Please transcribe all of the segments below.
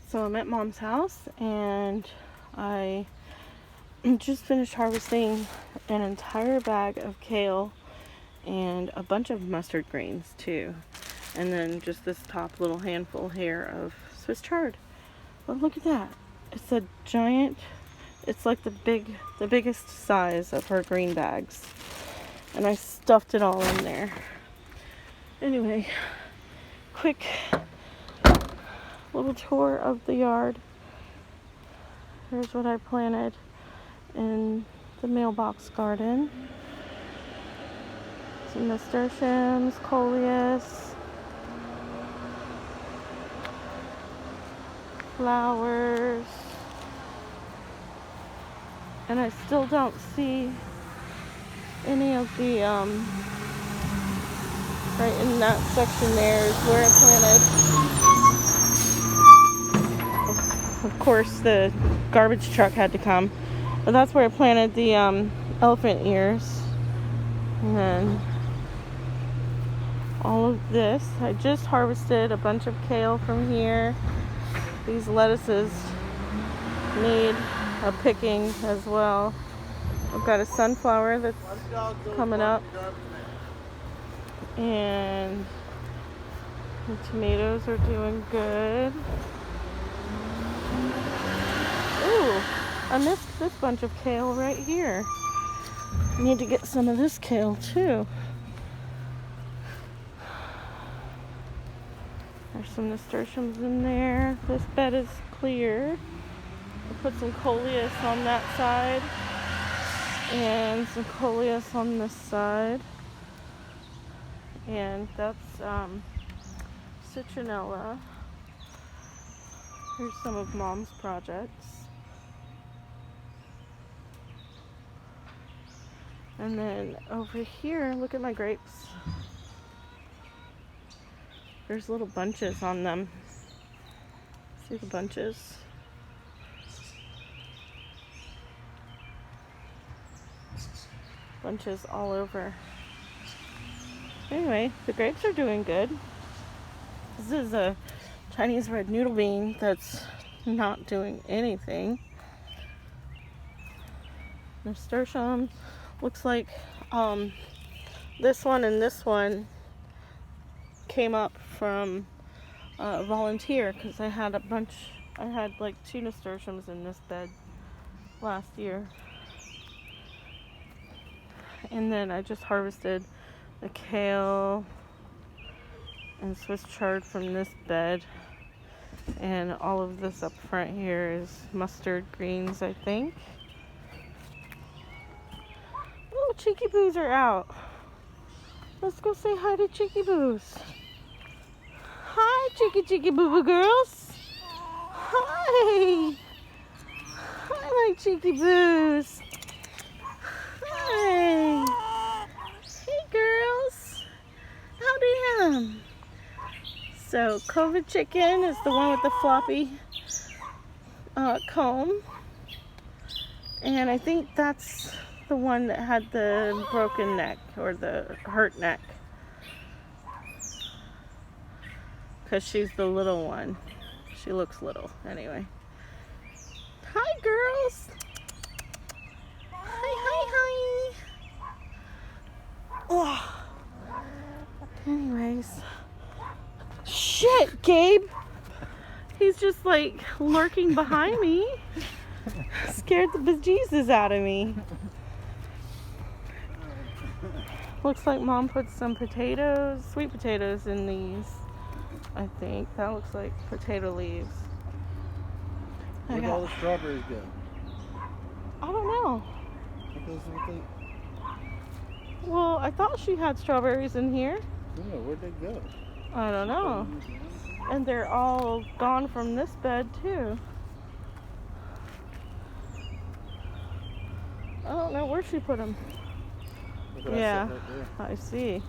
So I'm at Mom's house and I just finished harvesting an entire bag of kale and a bunch of mustard greens too. And then just this top little handful here of Swiss chard. But look at that. It's a giant, it's like the biggest size of her green bags. And I stuffed it all in there. Anyway, quick little tour of the yard. Here's what I planted in the mailbox garden. Some nasturtiums, coleus, flowers, and I still don't see any of the right in that section there is where I planted. Of course the garbage truck had to come, but that's where I planted the elephant ears. And then all of this, I just harvested a bunch of kale from here. These lettuces need a picking as well. I've got a sunflower that's coming up, and the tomatoes are doing good. Ooh, I missed this bunch of kale right here. I need to get some of this kale too. There's some nasturtiums in there. This bed is clear. I put some coleus on that side and some coleus on this side. And that's citronella. Here's some of Mom's projects. And then over here, look at my grapes. There's little bunches on them. See the bunches? Bunches all over. Anyway, the grapes are doing good. This is a Chinese red noodle bean that's not doing anything. Nasturtium. Looks like this one and this one came up from a volunteer because I had like 2 nasturtiums in this bed last year. And then I just harvested the kale and Swiss chard from this bed. And all of this up front here is mustard greens, I think. Oh, Cheeky Boos are out. Let's go say hi to Cheeky Boos. Hi, Cheeky Boo Boo girls. Hi. Hi, my Cheeky Boos. Hi. Hey, girls. Howdy. So, COVID chicken is the one with the floppy comb. And I think that's the one that had the broken neck or the hurt neck. Because she's the little one. She looks little anyway. Hi, girls. Hi. Oh. Anyways. Shit, Gabe. He's just like lurking behind me. Scared the bejesus out of me. Looks like Mom put some potatoes, sweet potatoes in these. I think that looks like potato leaves. Where'd all the strawberries go? I don't know. Well, I thought she had strawberries in here. No, where'd they go? I don't know. And they're all gone from this bed too. I don't know where she put them. Yeah, right, I see.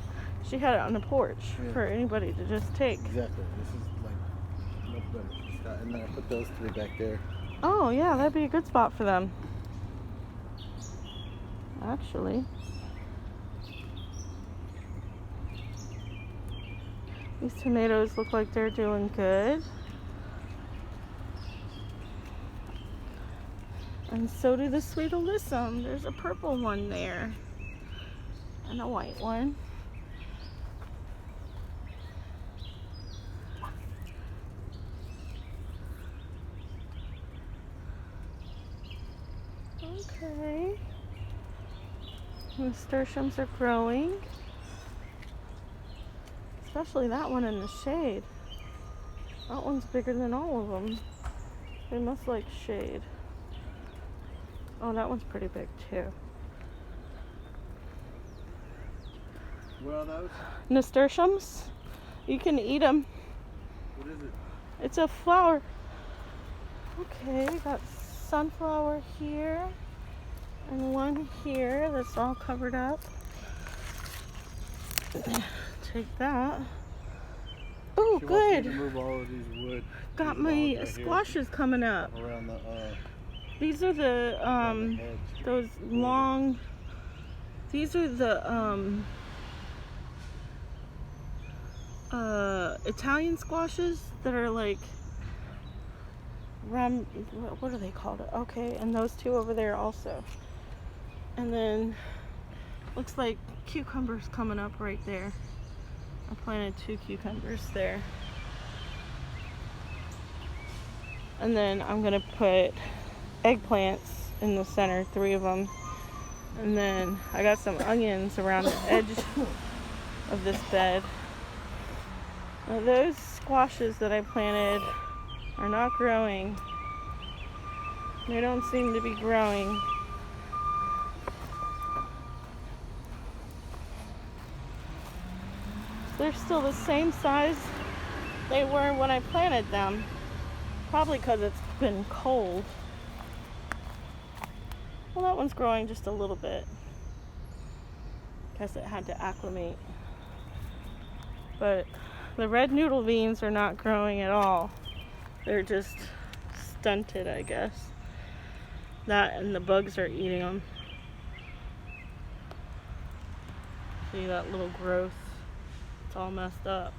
She had it on the porch for anybody to just take. Exactly. This is like much better. And then I put those 3 back there. Oh yeah, that'd be a good spot for them. Actually. These tomatoes look like they're doing good. And so do the sweet alyssum. There's a purple one there. And a white one. Okay. Nasturtiums are growing. Especially that one in the shade. That one's bigger than all of them. They must like shade. Oh, that one's pretty big too. What are those? Nasturtiums. You can eat them. What is it? It's a flower. Okay, got sunflower here. And one here that's all covered up. Take that. Oh, She wants me good. to remove all of these wood. Got these my logs right squashes coming up. here around the These are the around the hedge. those long. These are the Italian squashes that are like what are they called? Okay, and those two over there also. And then looks like cucumbers coming up right there. I planted 2 cucumbers there. And then I'm gonna put eggplants in the center, 3 of them. And then I got some onions around the edge of this bed. Now those squashes that I planted are not growing. They don't seem to be growing. They're still the same size they were when I planted them. Probably because it's been cold. Well, that one's growing just a little bit. Guess it had to acclimate. But the red noodle beans are not growing at all. They're just stunted, I guess. That and the bugs are eating them. See that little growth? It's all messed up.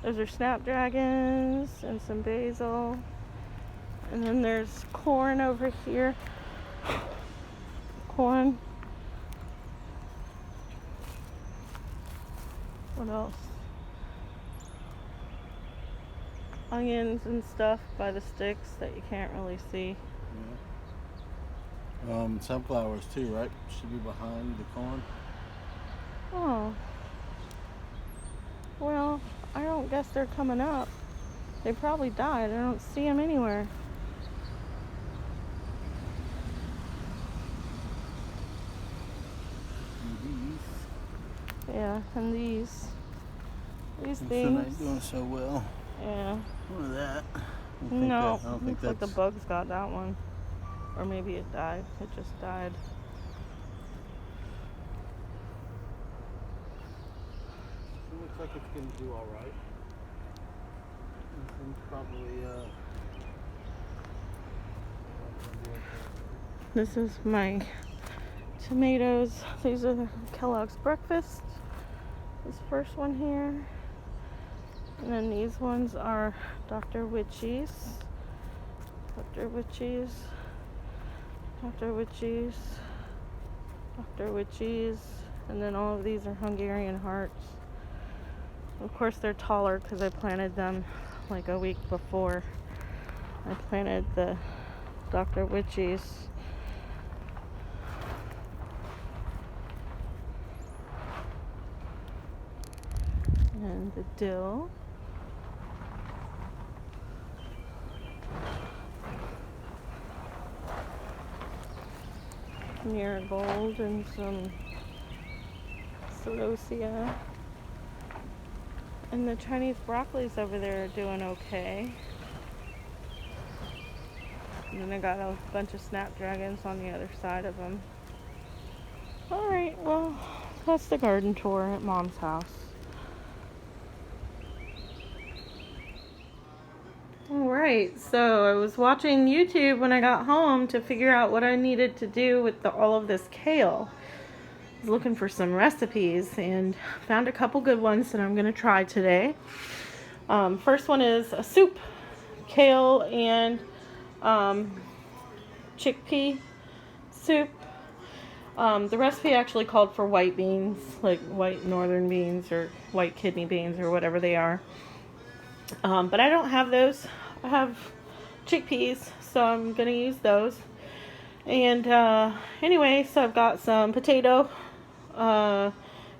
Those are snapdragons and some basil. And then there's corn over here. Corn. What else? Onions and stuff by the sticks that you can't really see. Yeah. Sunflowers too, right? Should be behind the corn. Oh. Well, I don't guess they're coming up. They probably died. I don't see them anywhere. And Yeah, and these these things. ain't doing so well. Yeah. What is that? No, I don't think looks like that's the bugs got that one. Or maybe it died. It just died. It looks like it's gonna do all right. This one's probably This is my tomatoes. These are the Kellogg's breakfast. This first one here. And then these ones are Dr. Witchy's. Dr. Witchy's. Dr. Witchy's. Dr. Witchy's. And then all of these are Hungarian hearts. Of course they're taller because I planted them like a week before. I planted the Dr. Witchy's. And the dill. Marigold and some celosia. And the Chinese broccolis over there are doing okay. And then I got a bunch of snapdragons on the other side of them. Alright, well, that's the garden tour at Mom's house. Alright, so I was watching YouTube when I got home to figure out what I needed to do with all of this kale. was looking for some recipes and found a couple good ones that I'm going to try today. First one is a soup, kale and chickpea soup. The recipe actually called for white beans, like white northern beans or white kidney beans or whatever they are. But I don't have those. I have chickpeas, so I'm going to use those. And anyway, so I've got some potato,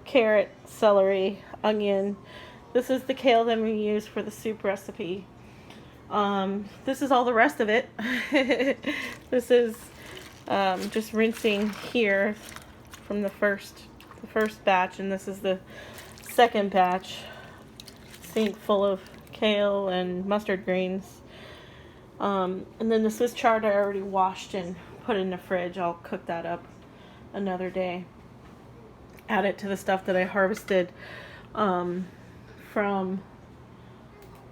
carrot, celery, onion. This is the kale that we use for the soup recipe. This is all the rest of it. This is just rinsing here from the first batch, and this is the second batch. Sink full of kale and mustard greens. And then the Swiss chard I already washed and put in the fridge. I'll cook that up another day. Add it to the stuff that I harvested from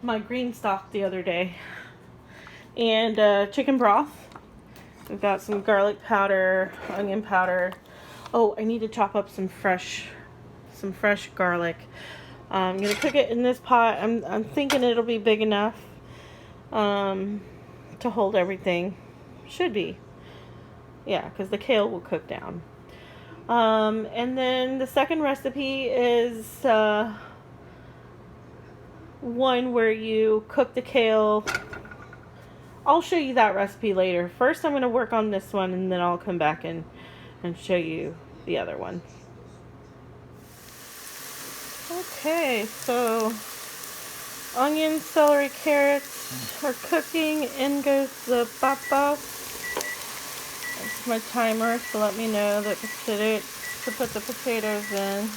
my green stock the other day. And chicken broth. We've got some garlic powder, onion powder. Oh, I need to chop up some fresh garlic. I'm gonna cook it in this pot. I'm thinking it'll be big enough to hold everything. Should be. Yeah, because the kale will cook down. And then the second recipe is one where you cook the kale. I'll show you that recipe later. First, I'm going to work on this one, and then I'll come back and show you the other one. Okay, so onion, celery, carrots are cooking. In goes the papas. That's my timer, so let me know that to put the potatoes in.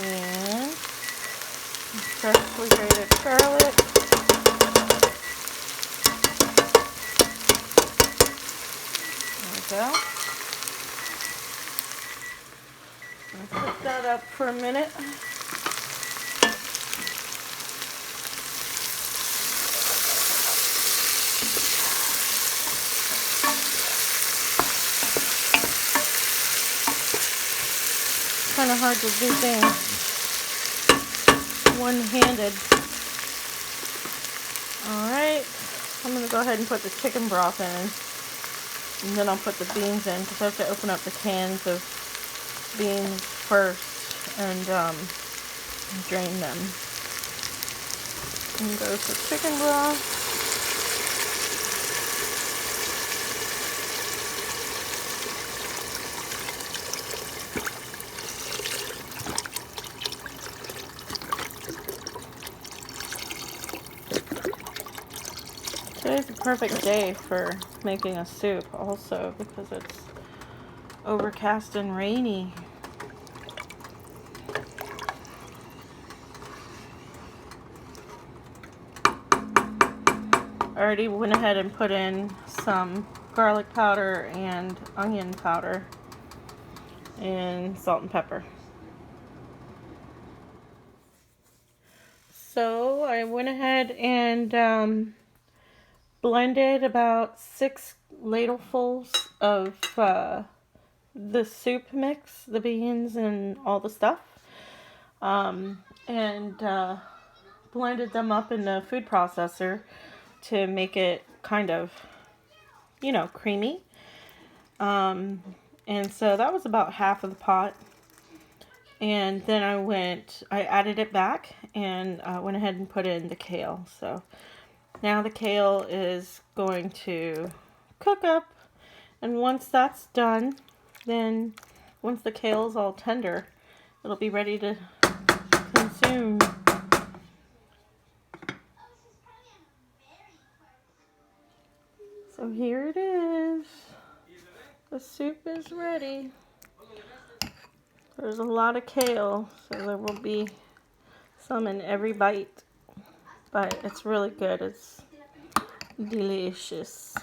And freshly grated garlic. There we go. I'll put that up for a minute. Kind of hard to do things one-handed. Alright, I'm going to go ahead and put the chicken broth in, and then I'll put the beans in, because I have to open up the cans of beans first and drain them. And goes the chicken broth. Today's a perfect day for making a soup also, because it's overcast and rainy. I already went ahead and put in some garlic powder and onion powder and salt and pepper. So I went ahead and blended about 6 ladlefuls of the soup mix, the beans and all the stuff, and blended them up in the food processor to make it kind of, creamy. And so that was about half of the pot. And then I added it back and went ahead and put in the kale. So now the kale is going to cook up, and once that's done, then once the kale is all tender, it'll be ready to consume. So here it is. The soup is ready. There's a lot of kale, so there will be some in every bite. But it's really good. It's delicious.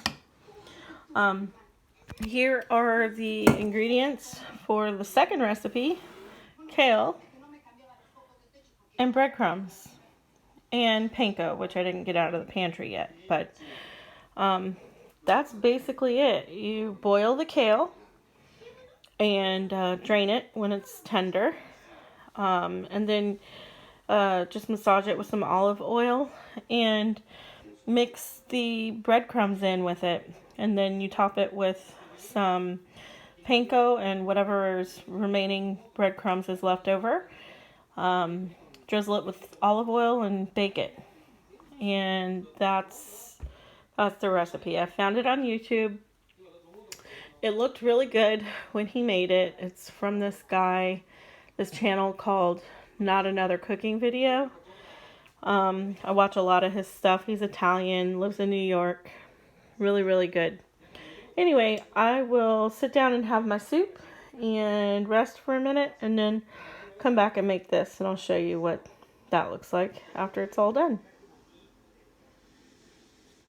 Here are the ingredients for the second recipe: kale and breadcrumbs and panko, which I didn't get out of the pantry yet. But that's basically it. You boil the kale and drain it when it's tender. And then just massage it with some olive oil and mix the breadcrumbs in with it. And then you top it with some panko and whatever's remaining breadcrumbs is left over. Drizzle it with olive oil and bake it. And that's the recipe. I found it on YouTube. It looked really good when he made it. It's from this guy, this channel called Not Another Cooking Video. I watch a lot of his stuff. He's Italian, lives in New York. Really, really good. Anyway, I will sit down and have my soup and rest for a minute and then come back and make this, and I'll show you what that looks like after it's all done.